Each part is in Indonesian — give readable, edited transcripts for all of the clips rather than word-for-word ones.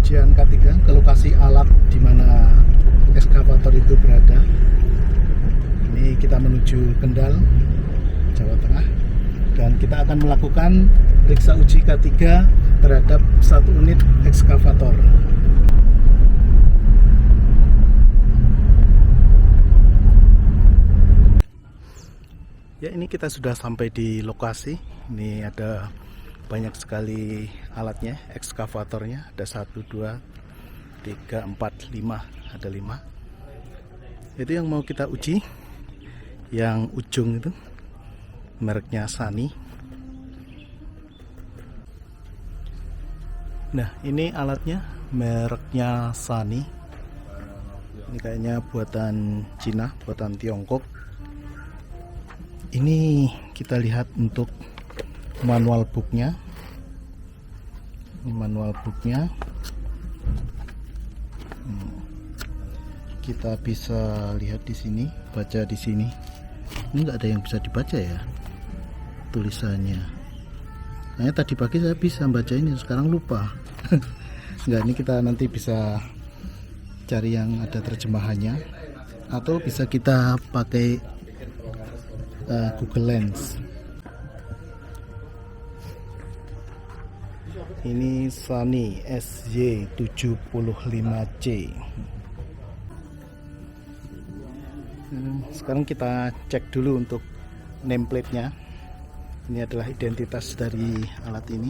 ujian K3 ke lokasi alat di mana ekskavator itu berada. Ini kita menuju Kendal, Jawa Tengah, dan kita akan melakukan periksa uji K3 terhadap satu unit ekskavator. Ya, ini kita sudah sampai di lokasi. Ini ada banyak sekali alatnya, ekskavatornya. Ada 1, 2, 3, 4, 5. Ada 5. Itu yang mau kita uji. Yang ujung itu mereknya Sani. Nah, ini alatnya mereknya Sani. Ini kayaknya buatan Cina, buatan Tiongkok. Ini kita lihat untuk manual booknya. Ini manual booknya. Kita bisa lihat di sini, baca di sini. Ini nggak ada yang bisa dibaca ya tulisannya. Nah, tadi pagi saya bisa baca ini, sekarang lupa. Enggak, ini kita nanti bisa cari yang ada terjemahannya, atau bisa kita pakai Google Lens. Ini Sani SY75C. Sekarang kita cek dulu untuk nameplate-nya. Ini adalah identitas dari alat ini.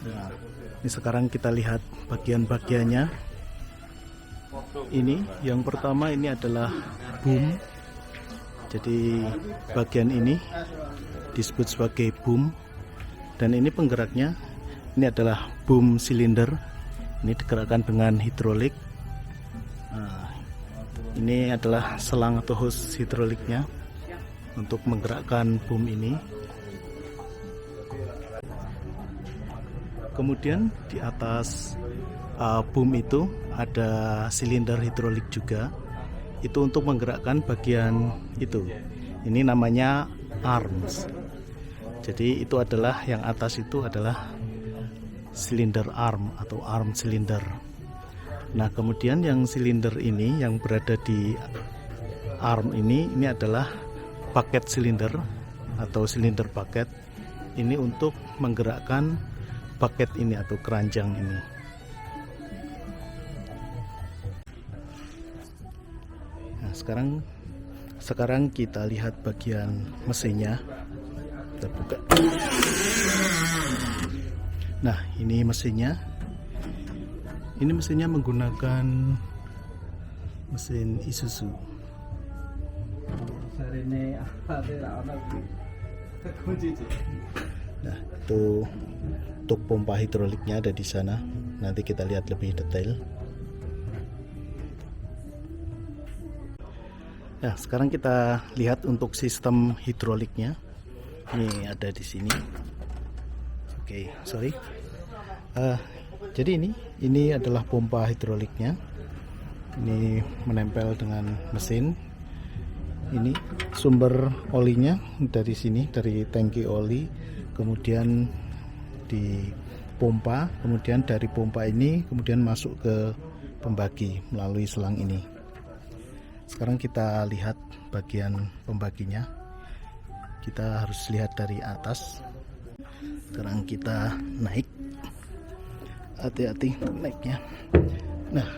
Nah, ini sekarang kita lihat bagian-bagiannya. Ini yang pertama, ini adalah boom. Jadi bagian ini disebut sebagai boom, dan ini penggeraknya. Ini adalah boom silinder. Ini digerakkan dengan hidrolik. Nah, ini adalah selang atau hose hidroliknya untuk menggerakkan boom ini. Kemudian di atas boom itu ada silinder hidrolik juga. Itu untuk menggerakkan bagian itu. Ini namanya arms. Jadi itu adalah yang atas itu adalah silinder arm atau arm silinder. Nah, kemudian yang silinder ini yang berada di arm ini adalah paket silinder atau silinder paket. Ini untuk menggerakkan paket ini atau keranjang ini. Nah, sekarang kita lihat bagian mesinnya. Kita buka. Nah, ini mesinnya. Ini mesinnya menggunakan mesin Isuzu. Nah, itu untuk pompa hidroliknya ada di sana. Nanti kita lihat lebih detail. Nah, sekarang kita lihat untuk sistem hidroliknya. Ini ada di sini. Oke, sorry. Jadi ini adalah pompa hidroliknya. Ini menempel dengan mesin. Ini sumber olinya dari sini, dari tangki oli. Kemudian di pompa, kemudian dari pompa ini kemudian masuk ke pembagi melalui selang ini. Sekarang kita lihat bagian pembaginya. Kita harus lihat dari atas. Sekarang kita naik. Hati-hati naiknya. Nah,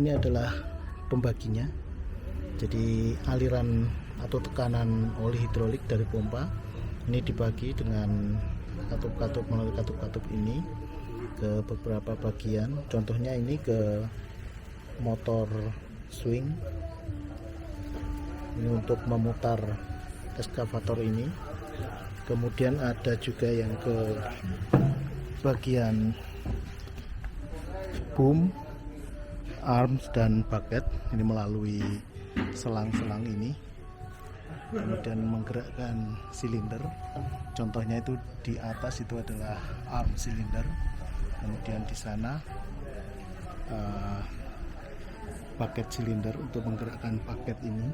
ini adalah pembaginya. Jadi aliran atau tekanan oli hidrolik dari pompa ini dibagi dengan katup-katup, melalui katup-katup ini ke beberapa bagian. Contohnya ini ke motor swing. Ini untuk memutar ekskavator ini. Kemudian ada juga yang ke bagian boom, arms, dan bucket. Ini melalui selang-selang ini. Kemudian menggerakkan silinder. Contohnya itu di atas itu adalah arm silinder. Kemudian di sana paket silinder untuk menggerakkan paket ini.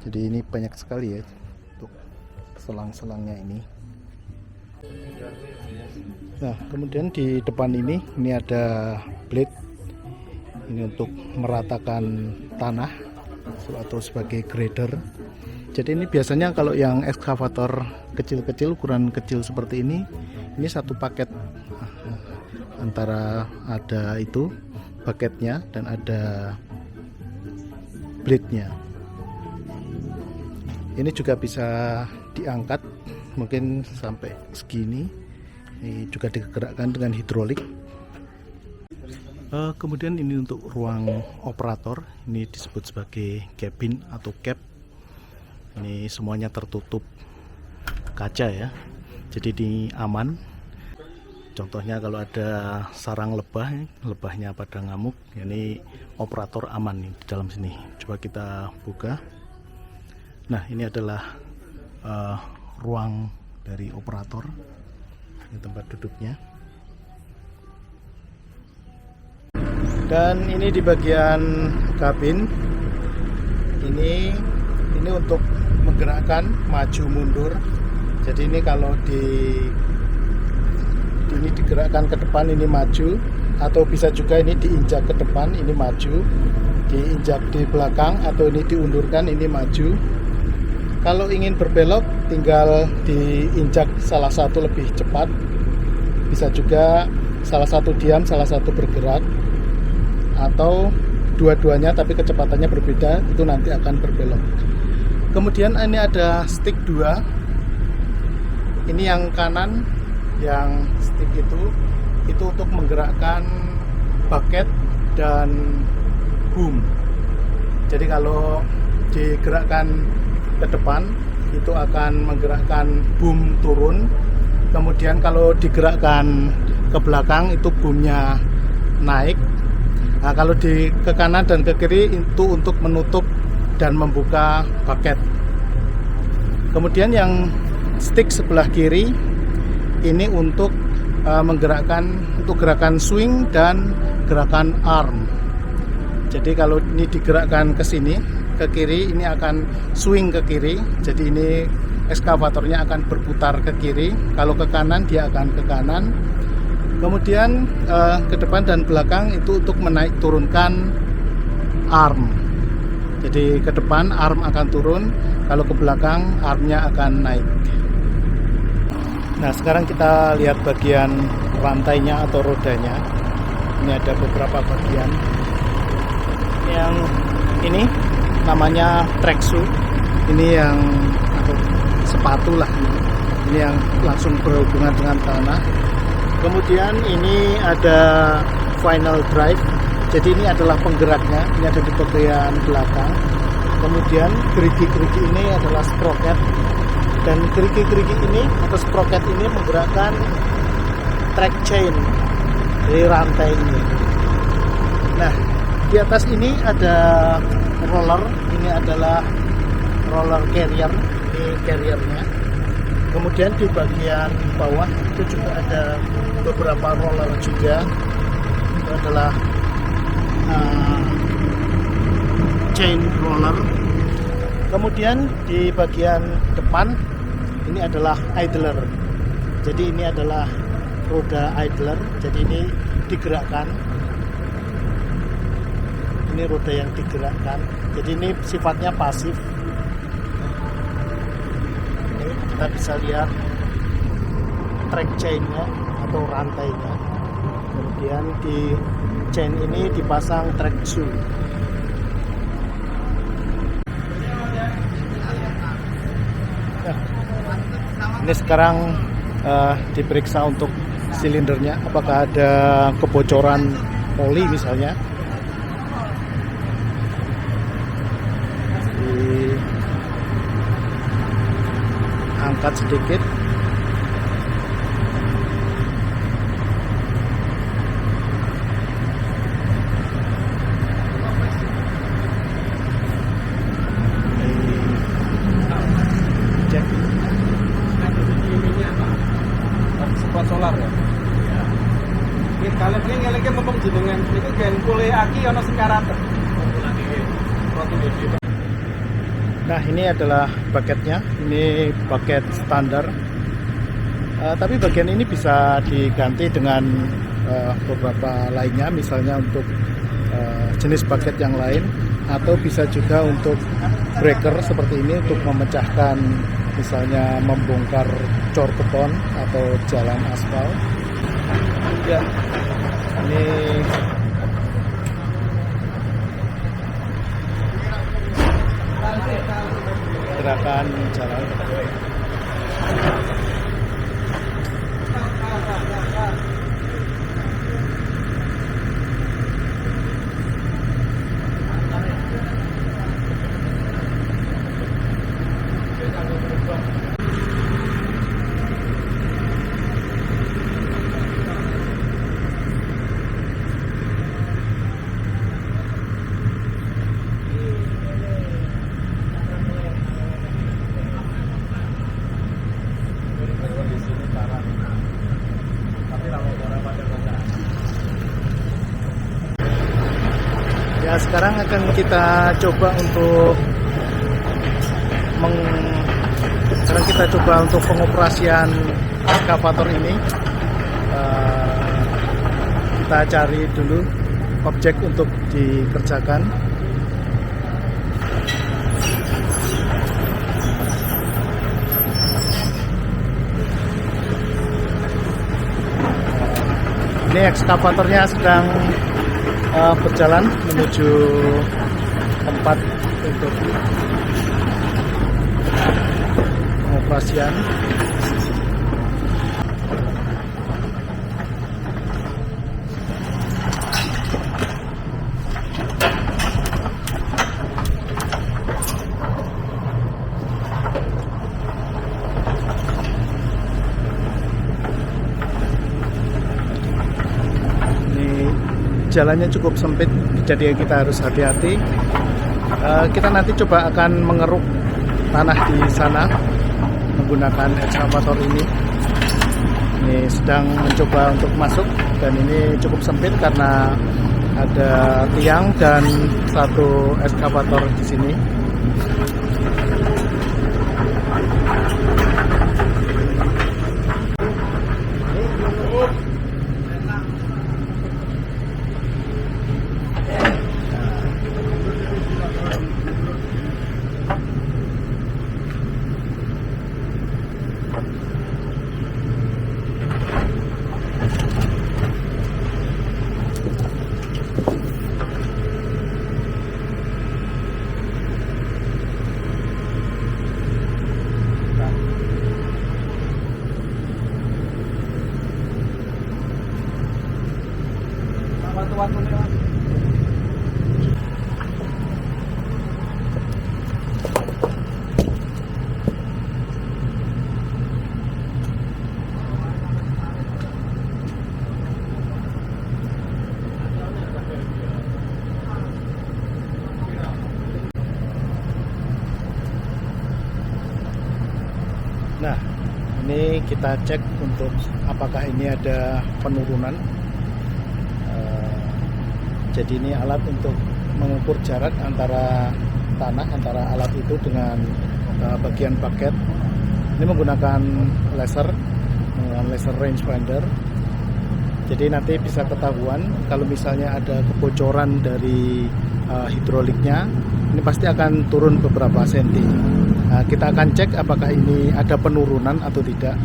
Jadi ini banyak sekali ya untuk selang-selangnya ini. Nah, kemudian di depan ini ada blade ini untuk meratakan tanah atau sebagai grader. Jadi ini biasanya kalau yang ekskavator kecil-kecil, ukuran kecil seperti ini satu paket, antara ada itu paketnya dan ada blade-nya. Ini juga bisa diangkat mungkin sampai segini. Ini juga digerakkan dengan hidrolik. Kemudian ini untuk ruang operator, ini disebut sebagai cabin atau cab. Ini semuanya tertutup kaca ya, jadi ini aman. Contohnya kalau ada sarang lebah, lebahnya pada ngamuk, ini operator aman nih di dalam sini. Coba kita buka. Nah, ini adalah ruang dari operator, ini tempat duduknya. Dan ini di bagian kabin, ini untuk menggerakkan maju mundur. Jadi ini kalau ini digerakkan ke depan ini maju, atau bisa juga ini diinjak ke depan ini maju, diinjak di belakang atau ini diundurkan ini maju. Kalau ingin berbelok tinggal diinjak salah satu lebih cepat, bisa juga salah satu diam salah satu bergerak, atau dua-duanya tapi kecepatannya berbeda, itu nanti akan berbelok. Kemudian ini ada stick 2. Ini yang kanan, yang stick itu untuk menggerakkan bucket dan boom. Jadi kalau digerakkan ke depan itu akan menggerakkan boom turun. Kemudian kalau digerakkan ke belakang itu boomnya naik. Nah, kalau ke kanan dan ke kiri itu untuk menutup dan membuka bucket. Kemudian yang stick sebelah kiri ini untuk untuk gerakan swing dan gerakan arm. Jadi kalau ini digerakkan ke sini ke kiri, ini akan swing ke kiri. Jadi ini ekskavatornya akan berputar ke kiri. Kalau ke kanan dia akan ke kanan. Kemudian ke depan dan belakang itu untuk menaik turunkan arm. Jadi ke depan arm akan turun, kalau ke belakang armnya akan naik. Nah, sekarang kita lihat bagian rantainya atau rodanya. Ini ada beberapa bagian. Yang ini namanya track shoe. Ini yang sepatu lah. Ini yang langsung berhubungan dengan tanah. Kemudian ini ada final drive. Jadi ini adalah penggeraknya, ini ada di bagian belakang. Kemudian gerigi-gerigi ini adalah sprocket. Dan gerigi-gerigi ini atau sprocket ini menggerakkan track chain dari rantai ini. Nah, di atas ini ada roller, ini adalah roller carrier, ini carriernya. Kemudian di bagian bawah itu juga ada beberapa roller juga. Itu adalah chain roller. Kemudian di bagian depan ini adalah idler. Jadi ini adalah roda idler. Jadi ini digerakkan. Ini roda yang digerakkan. Jadi ini sifatnya pasif. Ini kita bisa lihat track chainnya atau rantainya. Kemudian di chain ini dipasang track shoe. Nah, ini sekarang diperiksa untuk silindernya, apakah ada kebocoran oli misalnya. Diangkat sedikit. Solar ya. Ini kalian ini ngelingke mumpung jenengan niku gen kule aki ana sing karat. Nah, ini adalah baketnya. Ini baket standar. Tapi bagian ini bisa diganti dengan beberapa lainnya, misalnya untuk jenis baket yang lain, atau bisa juga untuk breaker seperti ini untuk memecahkan, misalnya membongkar cor beton atau jalan aspal. Ya, ini gerakan jalan. Ya, sekarang akan kita coba untuk pengoperasian ekskavator ini. Kita cari dulu objek untuk dikerjakan. Ini ekskavatornya sedang berjalan menuju tempat untuk pengoperasian. Jalannya cukup sempit, jadi kita harus hati-hati. Kita nanti coba akan mengeruk tanah di sana menggunakan ekskavator ini. Ini sedang mencoba untuk masuk, dan ini cukup sempit karena ada tiang dan satu ekskavator di sini. Nah, ini kita cek untuk apakah ini ada penurunan. Jadi ini alat untuk mengukur jarak antara tanah, antara alat itu dengan bagian baket. Ini menggunakan laser rangefinder. Jadi nanti bisa ketahuan kalau misalnya ada kebocoran dari hidroliknya, ini pasti akan turun beberapa senti. Nah, kita akan cek apakah ini ada penurunan atau tidak.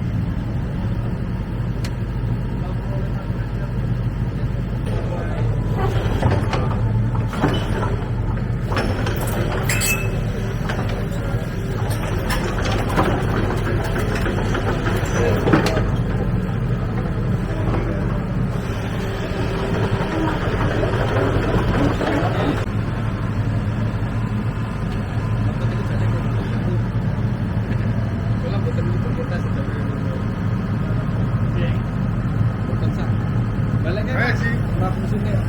Baliknya berapa mesinnya?